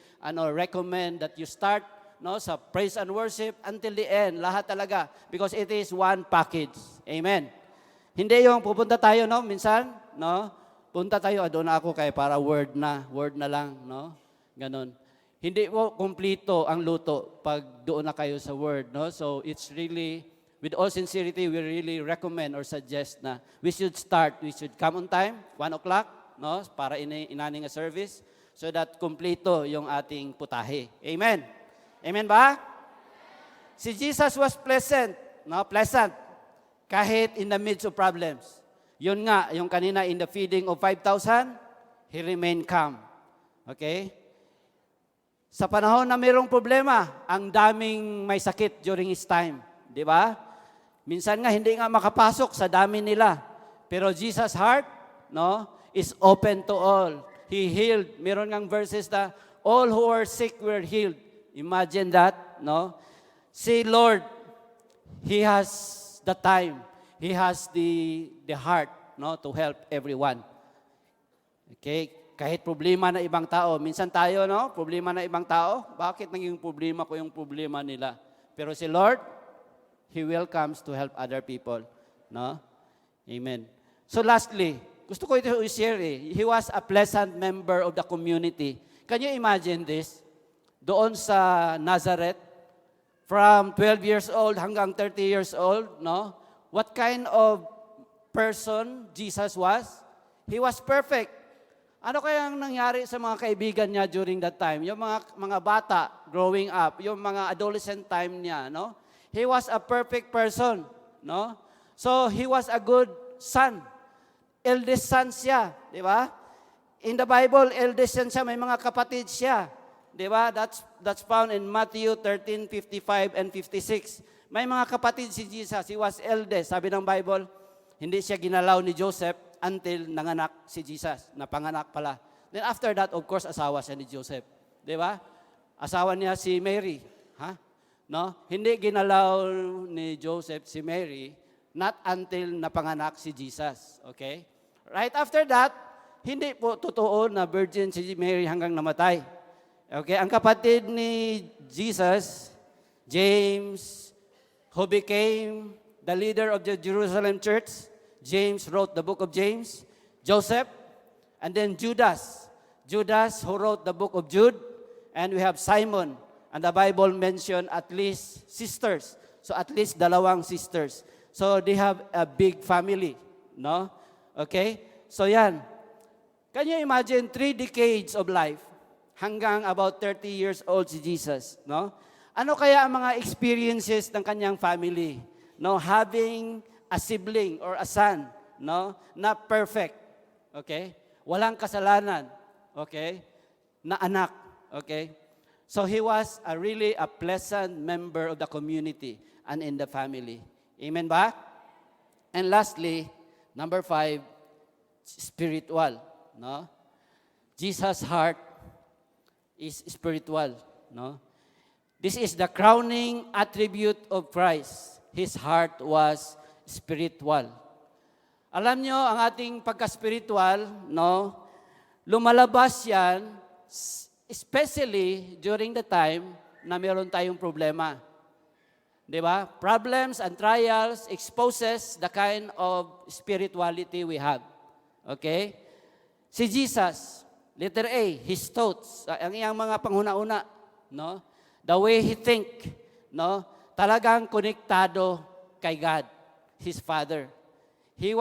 recommend that you start, no, sa praise and worship until the end, lahat talaga, because it is one package. Amen. Hindi yung pupunta tayo, no, minsan, no? Punta tayo, doon ako kay para word na lang, no? Ganon. Hindi po kumpleto ang luto pag doon na kayo sa word, no? So, it's really, with all sincerity, we really recommend or suggest na we should come on time, 1 o'clock, no, para inaning a service, so that kumpleto yung ating putahe. Amen? Amen ba? Si Jesus was pleasant, no, pleasant, kahit in the midst of problems. Yun nga, yung kanina in the feeding of 5,000, He remained calm. Okay? Sa panahon na mayroong problema, ang daming may sakit during His time. Di ba? Minsan nga, hindi nga makapasok sa dami nila. Pero Jesus' heart, no, is open to all. He healed. Meron ngang verses na, all who are sick were healed. Imagine that, no? Si Lord, He has the time. He has the heart, no, to help everyone. Okay? Kahit problema na ibang tao. Minsan tayo, no? Problema na ibang tao. Bakit naging problema ko yung problema nila? Pero si Lord, He welcomes to help other people. No? Amen. So lastly, gusto ko ito i-share He was a pleasant member of the community. Can you imagine this? Doon sa Nazareth, from 12 years old hanggang 30 years old, no? What kind of person Jesus was? He was perfect. Ano kaya ang nangyari sa mga kaibigan niya during that time? Yung mga bata growing up, yung mga adolescent time niya, no? He was a perfect person, no? So he was a good son. Eldest son siya, di ba? In the Bible, eldest son siya, may mga kapatid siya. Di ba? That's found in Matthew 13:55 and 56. May mga kapatid si Jesus. He was eldest. Sabi ng Bible, hindi siya ginalaw ni Joseph until nanganak si Jesus. Napanganak pala. Then after that, of course, asawa siya ni Joseph. Di ba? Asawa niya si Mary. Ha? No? Hindi ginalaw ni Joseph si Mary not until napanganak si Jesus. Okay? Right after that, hindi po totoo na virgin si Mary hanggang namatay. Okay? Ang kapatid ni Jesus, James, who became the leader of the Jerusalem church, James wrote the book of James, Joseph, and then Judas. Judas who wrote the book of Jude, and we have Simon. And the Bible mentioned at least sisters. So at least dalawang sisters. So they have a big family, no? Okay? So yan. Can you imagine 3 decades of life hanggang about 30 years old si Jesus, no? Ano kaya ang mga experiences ng kanyang family? No, having a sibling or a son, no? Not perfect. Okay? Walang kasalanan. Okay? Na anak. Okay? So he was really a pleasant member of the community and in the family. Amen ba? And lastly, number 5, spiritual, no? Jesus' heart is spiritual, no? This is the crowning attribute of Christ. His heart was spiritual. Alam nyo, ang ating pagka-spiritual, no, lumalabas yan, especially during the time na meron tayong problema. Di ba? Problems and trials exposes the kind of spirituality we have. Okay? Si Jesus, letter A, his thoughts, ang iyang mga panghuna-una, no? The way he think, no? Talagang konektado kay God, his Father. His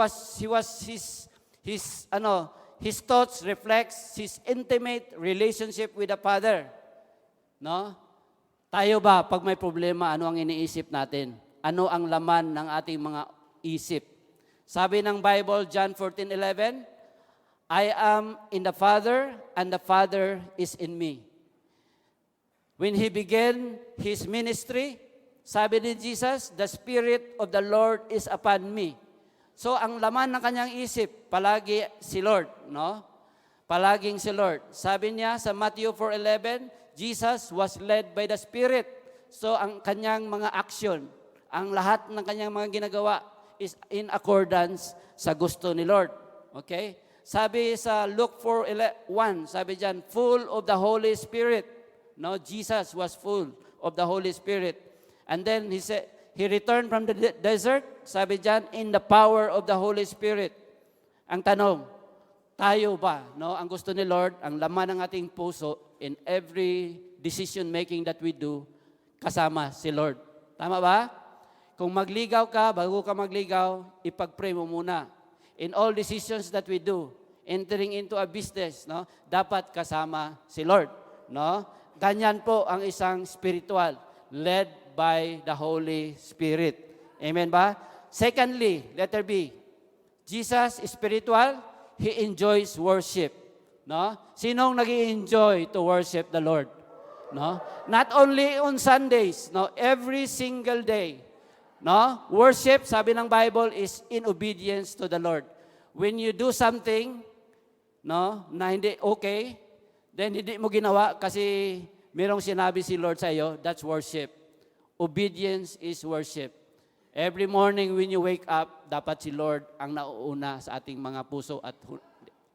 thoughts reflects his intimate relationship with the Father. No? Tayo ba, pag may problema, ano ang iniisip natin? Ano ang laman ng ating mga isip? Sabi ng Bible, John 14:11, I am in the Father, and the Father is in me. When he began his ministry, sabi ni Jesus, the Spirit of the Lord is upon me. So, ang laman ng kanyang isip, palagi si Lord, no? Palaging si Lord. Sabi niya sa Matthew 4:11, Jesus was led by the Spirit. So, ang kanyang mga action, ang lahat ng kanyang mga ginagawa is in accordance sa gusto ni Lord. Okay? Sabi sa Luke 4:1, sabi diyan, full of the Holy Spirit. No, Jesus was full of the Holy Spirit. And then he said, he returned from the desert, sabi diyan, in the power of the Holy Spirit. Ang tanong, tayo ba, no, ang gusto ni Lord, ang laman ng ating puso in every decision making that we do, kasama si Lord. Tama ba? Kung magligaw ka, bago ka magligaw, ipag-pray mo muna. In all decisions that we do, entering into a business, no, dapat kasama si Lord, no? Ganyan po ang isang spiritual, led by the Holy Spirit. Amen ba? Secondly, letter B, Jesus is spiritual, He enjoys worship. No? Sinong nag-i-enjoy to worship the Lord? No? Not only on Sundays, no, every single day. No? Worship, sabi ng Bible, is in obedience to the Lord. When you do something, no, na hindi okay, then hindi mo ginawa kasi merong sinabi si Lord sa iyo, that's worship. Obedience is worship. Every morning when you wake up, dapat si Lord ang nauuna sa ating mga puso at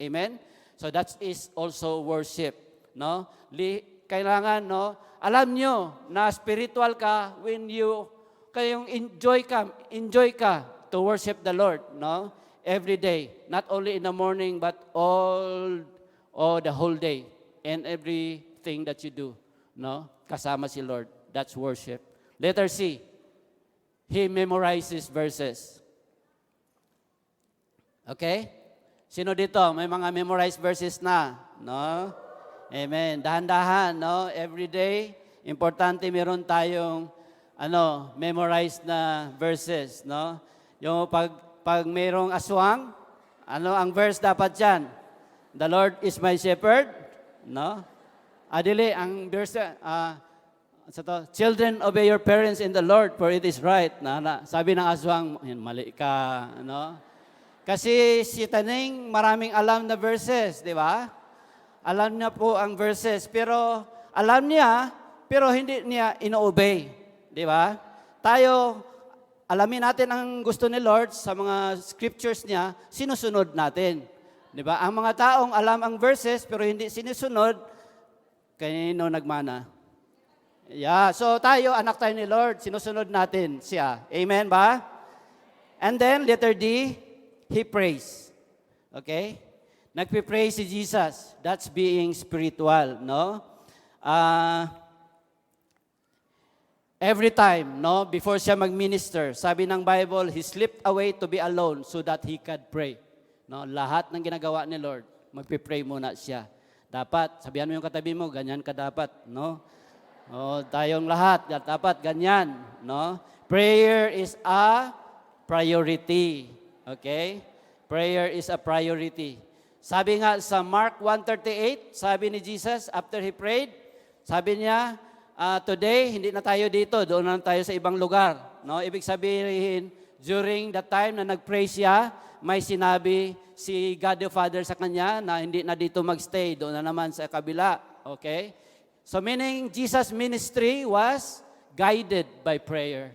amen? So that is also worship, no? Kailangan, no? Alam nyo na spiritual ka when kayong enjoy ka to worship the Lord, no? Every day, not only in the morning but all the whole day and everything that you do, no? Kasama si Lord. That's worship. Letter C. He memorizes verses. Okay? Sino dito? May mga memorized verses na, no? Amen. Dahan-dahan, no? Every day, importante meron tayong memorized na verses, no? Yung pag mayroong aswang, ang verse dapat diyan? The Lord is my shepherd, no? Adili ang verse children, obey your parents in the Lord, for it is right. Sabi ng aswang, mali ka, no? Kasi si Taning maraming alam na verses, di ba? Alam niya po ang verses, pero hindi niya ino-obey, di ba? Tayo, alamin natin ang gusto ni Lord sa mga scriptures niya, sinusunod natin. Di ba? Ang mga taong alam ang verses, pero hindi sinusunod, kanino nagmana? Yeah, so tayo, anak tayo ni Lord, sinusunod natin siya. Amen ba? And then, letter D, He prays. Okay? Nagpipray si Jesus. That's being spiritual, no? Every time, no, before siya mag-minister, sabi ng Bible, He slipped away to be alone so that He could pray. No, lahat ng ginagawa ni Lord, magpipray muna siya. Dapat, sabihan mo yung katabi mo, ganyan ka dapat, no? Tayong lahat, dapat ganyan, no? Prayer is a priority. Okay? Prayer is a priority. Sabi nga sa Mark 1:38, sabi ni Jesus after He prayed, sabi niya, today, hindi na tayo dito, doon na tayo sa ibang lugar. No? Ibig sabihin, during the time na nag-pray siya, may sinabi si God the Father sa kanya na hindi na dito magstay, doon na naman sa kabila. Okay? So meaning, Jesus' ministry was guided by prayer.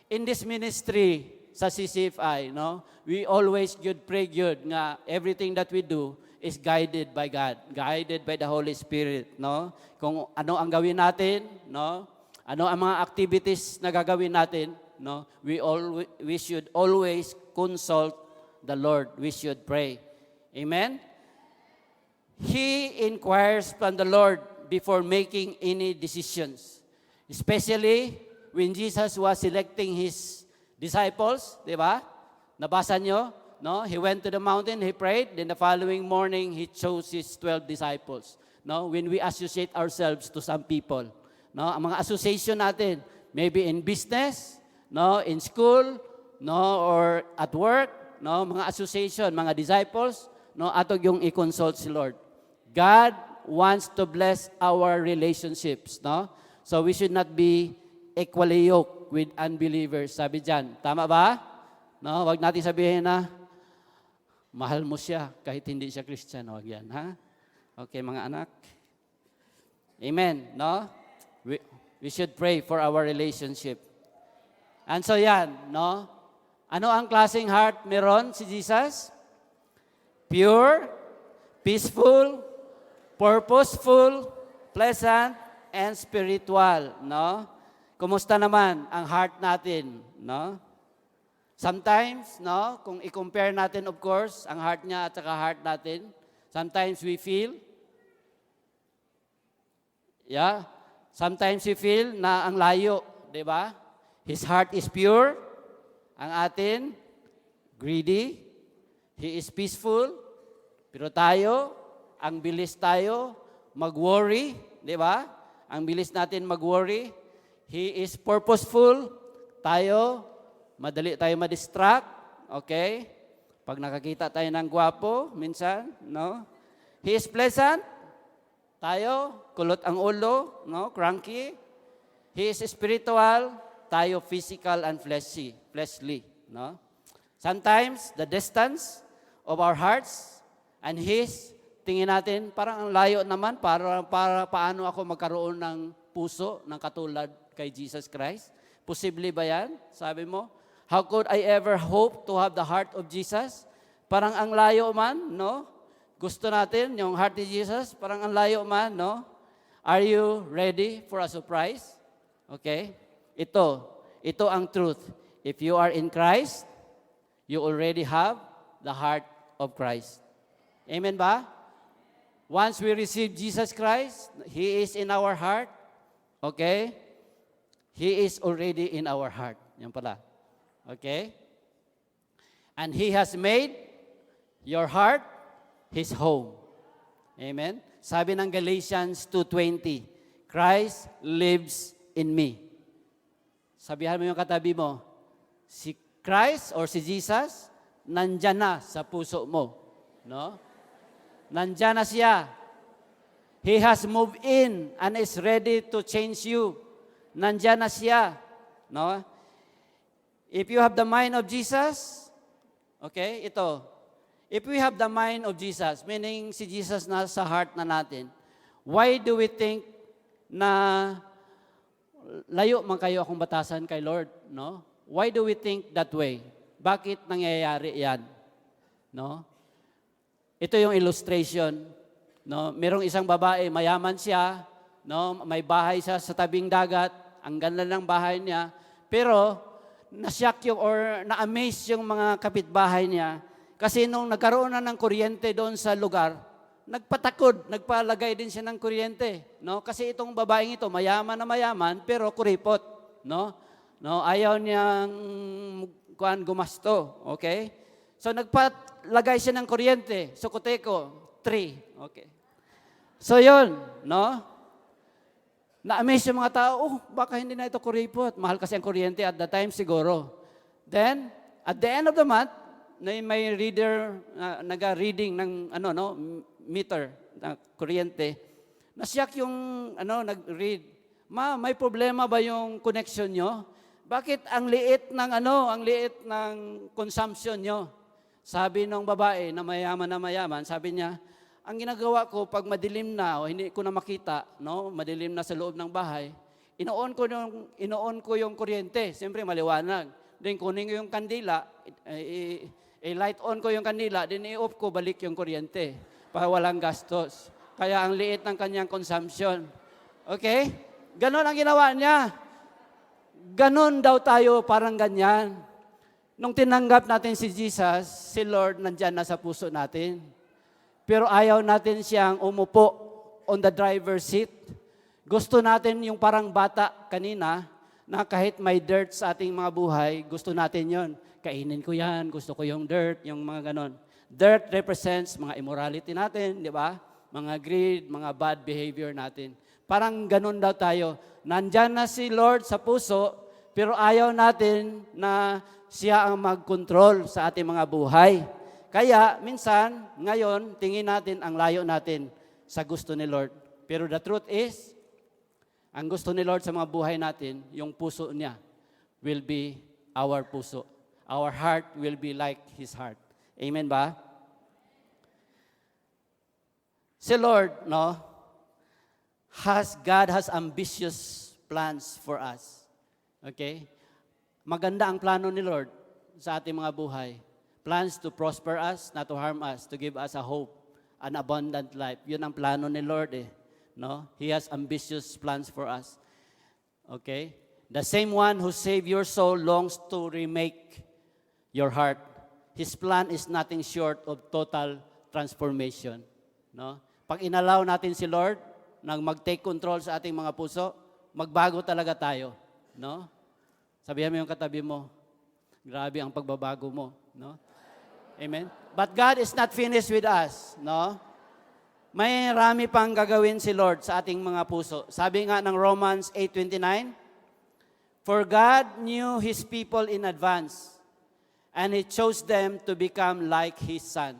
In this ministry sa CCFI, no, we always pray nga everything that we do is guided by God, guided by the Holy Spirit, no? Kung ano ang gawin natin, no? Ano ang mga activities na gagawin natin, no? We should always consult the Lord. We should pray. Amen? He inquires from the Lord before making any decisions. Especially when Jesus was selecting His disciples, di ba? Nabasa nyo? No? He went to the mountain, He prayed, then the following morning, He chose His 12 disciples. No? When we associate ourselves to some people. No? Ang mga association natin, maybe in business, no? In school, no? Or at work, no? Mga association, mga disciples, no? Atog yung i-consult si Lord. God wants to bless our relationships, no? So we should not be equally yoked with unbelievers. Sabi diyan, tama ba? No, wag natin sabihin na mahal mo siya kahit hindi siya Christian, wag yan, ha? Okay, mga anak. Amen, no? We should pray for our relationship. And so yan, no? Ano ang klaseng heart meron si Jesus? Pure, peaceful, purposeful, pleasant, and spiritual, no? Kumusta naman ang heart natin, no? Sometimes, no, kung i-compare natin, of course, ang heart niya at saka heart natin, sometimes we feel, sometimes we feel na ang layo, di ba? His heart is pure, ang atin, greedy, he is peaceful, pero tayo, ang bilis tayo mag-worry, di ba? Ang bilis natin mag-worry. He is purposeful, tayo, madali tayo ma-distract, okay? Pag nakakita tayo ng gwapo, minsan, no? He is pleasant, tayo, kulot ang ulo, no? Cranky. He is spiritual, tayo physical and fleshly, no? Sometimes, the distance of our hearts and His, tingin natin, parang ang layo naman, para paano ako magkaroon ng puso ng katulad kay Jesus Christ? Posible ba yan? Sabi mo, how could I ever hope to have the heart of Jesus? Parang ang layo man, no? Gusto natin yung heart ni Jesus, parang ang layo man, no? Are you ready for a surprise? Okay? Ito ang truth. If you are in Christ, you already have the heart of Christ. Amen ba? Once we receive Jesus Christ, He is in our heart. Okay? He is already in our heart. Yan pala. Okay? And He has made your heart His home. Amen? Sabi ng Galatians 2:20, Christ lives in me. Sabihan mo yung katabi mo, si Christ or si Jesus, nandyan na sa puso mo. No? Nandyan na siya. He has moved in and is ready to change you. Nandyan na siya. No? If you have the mind of Jesus, okay, ito. If we have the mind of Jesus, meaning si Jesus na sa heart na natin, why do we think na layo man kayo akong batasan kay Lord, no? Why do we think that way? Bakit nangyayari 'yan? No? Ito yung illustration, no? Merong isang babae, mayaman siya, no? May bahay siya sa tabing dagat, ang ganda ng bahay niya, pero na-shock yung or na-amaze yung mga kapitbahay niya kasi nung nagkaroon na ng kuryente doon sa lugar, nagpalagay din siya ng kuryente, no? Kasi itong babaeng ito, mayaman na mayaman, pero kuripot, no? No, ayaw niyang gumasto, okay? So nagpalagay siya ng kuryente, Sukoteko, 3, okay. So yun, no? Na-amaze yung mga tao, baka hindi na ito kuripot. Mahal kasi ang kuryente at the time siguro. Then, at the end of the month, may reader, naga-reading ng meter na kuryente. Nasyak yung nag-read. Ma, may problema ba yung connection nyo? Bakit ang liit ng consumption nyo? Sabi ng babae na mayaman, sabi niya, ang ginagawa ko pag madilim na o hindi ko na makita, no, madilim na sa loob ng bahay, inoon ko yung kuryente. Siyempre maliwanag. Then kunin ko yung kandila, i-light on ko yung kandila, then i-off ko balik yung kuryente para walang gastos. Kaya ang liit ng kanyang consumption. Okay? Ganon ang ginawa niya. Ganon daw tayo, parang ganyan. Nung tinanggap natin si Jesus, si Lord nandyan na sa puso natin. Pero ayaw natin siyang umupo on the driver's seat. Gusto natin yung parang bata kanina na kahit may dirt sa ating mga buhay, gusto natin yon. Kainin ko yan, gusto ko yung dirt, yung mga ganon. Dirt represents mga immorality natin, di ba? Mga greed, mga bad behavior natin. Parang ganon daw tayo. Nandyan na si Lord sa puso, pero ayaw natin na siya ang mag-control sa ating mga buhay. Kaya, minsan, ngayon, tingin natin ang layo natin sa gusto ni Lord. Pero the truth is, ang gusto ni Lord sa mga buhay natin, yung puso niya will be our puso. Our heart will be like His heart. Amen ba? Si Lord, no, God has ambitious plans for us. Okay? Maganda ang plano ni Lord sa ating mga buhay. Plans to prosper us, not to harm us, to give us a hope, an abundant life. Yun ang plano ni Lord No? He has ambitious plans for us. Okay? The same one who saved your soul longs to remake your heart. His plan is nothing short of total transformation. No? Pag inalaw natin si Lord nang mag-take control sa ating mga puso, magbago talaga tayo. No? Sabihan mo yung katabi mo, grabe ang pagbabago mo. No? Amen? But God is not finished with us. No? May rami pang gagawin si Lord sa ating mga puso. Sabi nga ng Romans 8:29, For God knew His people in advance, and He chose them to become like His Son,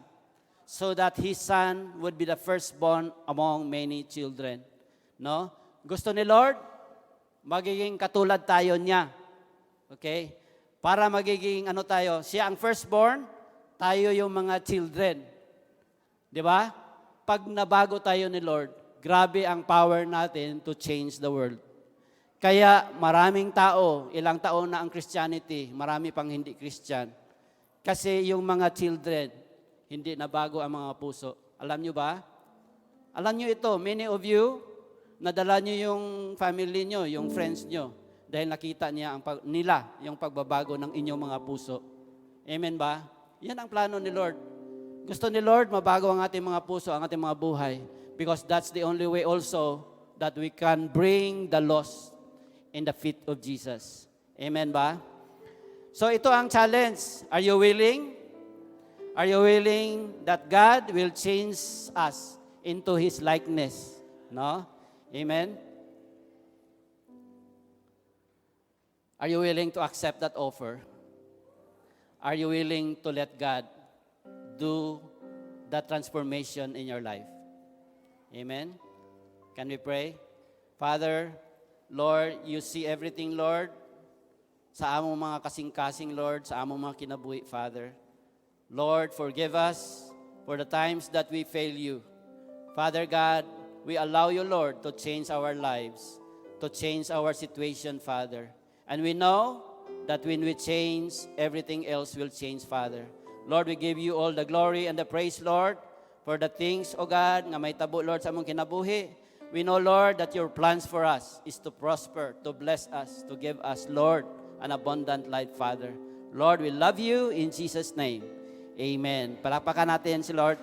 so that His Son would be the firstborn among many children. No? Gusto ni Lord, magiging katulad tayo niya. Okay? Para magiging tayo, siya ang firstborn, tayo yung mga children. Di ba? Pag nabago tayo ni Lord, grabe ang power natin to change the world. Kaya maraming tao, ilang taon na ang Christianity, marami pang hindi Christian. Kasi yung mga children, hindi nabago ang mga puso. Alam nyo ba? Alam nyo ito, many of you, nadala nyo yung family nyo, yung friends nyo, dahil nakita nila yung pagbabago ng inyong mga puso. Amen ba? Yan ang plano ni Lord. Gusto ni Lord, mabago ang ating mga puso, ang ating mga buhay. Because that's the only way also that we can bring the lost in the feet of Jesus. Amen ba? So ito ang challenge. Are you willing? Are you willing that God will change us into His likeness? No? Amen? Are you willing to accept that offer? Are you willing to let God do that transformation in your life? Amen? Can we pray? Father, Lord, you see everything, Lord, sa among mga kasing-kasing, Lord, sa among mga kinabuhi, Father. Lord, forgive us for the times that we fail you. Father God, we allow you, Lord, to change our lives, to change our situation, Father. And we know that when we change, everything else will change, Father. Lord, we give you all the glory and the praise, Lord, for the things, O God, nga may tabo, Lord, sa among kinabuhi. We know, Lord, that your plans for us is to prosper, to bless us, to give us, Lord, an abundant life, Father. Lord, we love you in Jesus' name. Amen. Palakpakan natin si Lord.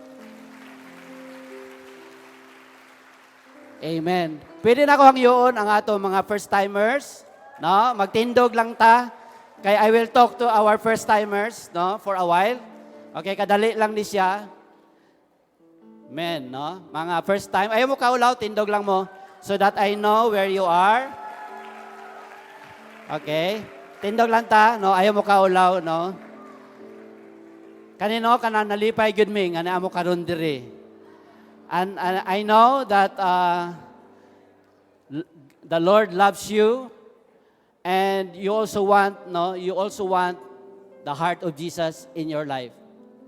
Amen. Pwede na ko hangyoon ang ato mga first-timers. No? Magtindog lang ta. Kaya I will talk to our first-timers, no, for a while. Okay, kadali lang ni siya. Amen, no? Mga first time. Ayaw mo kaulaw, tindog lang mo. So that I know where you are. Okay. Tindog lang ta, no? Ayaw mo kaulaw, no? Kanino ka na nalipay good me, nga na mo karon diri. And I know that the Lord loves you, and you also want, no? You also want the heart of Jesus in your life.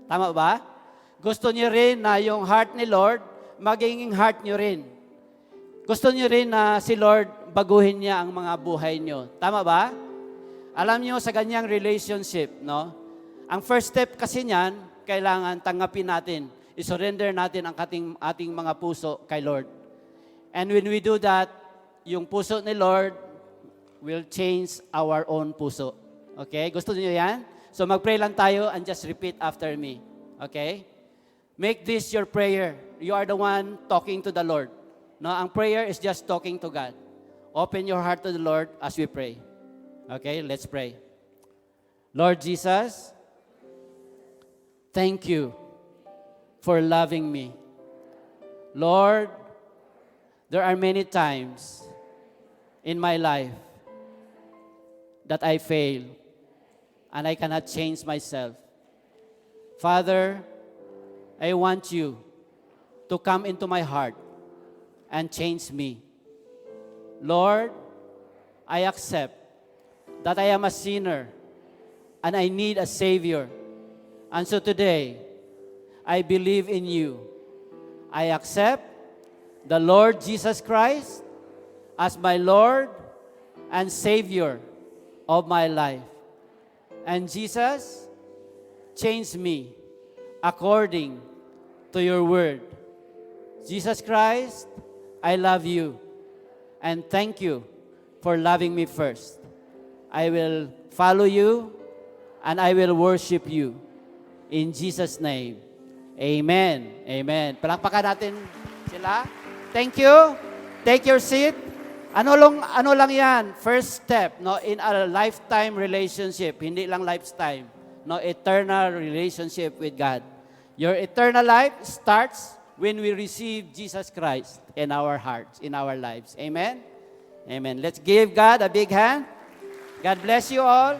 Tama ba? Gusto niyo rin na yung heart ni Lord magiging heart niyo rin. Gusto niyo rin na si Lord baguhin niya ang mga buhay niyo. Tama ba? Alam niyo sa ganyang relationship, no? Ang first step kasi niyan, kailangan tanggapin natin, i-surrender natin ang ating mga puso kay Lord. And when we do that, yung puso ni Lord will change our own puso. Okay? Gusto niyo yan? So mag-pray lang tayo and just repeat after me. Okay? Make this your prayer. You are the one talking to the Lord. No, ang prayer is just talking to God. Open your heart to the Lord as we pray. Okay, let's pray. Lord Jesus, thank you for loving me. Lord, there are many times in my life that I fail and I cannot change myself. Father, I want you to come into my heart and change me. Lord, I accept that I am a sinner and I need a Savior. And so today, I believe in you. I accept the Lord Jesus Christ as my Lord and Savior of my life. And Jesus, change me according to your word. Jesus Christ, I love you. And thank you for loving me first. I will follow you and I will worship you. In Jesus' name, amen. Amen. Palakpakan natin sila. Thank you. Take your seat. Ano lang yan? First step, no, in a lifetime relationship. Hindi lang lifetime. No, eternal relationship with God. Your eternal life starts when we receive Jesus Christ in our hearts, in our lives. Amen? Amen. Let's give God a big hand. God bless you all.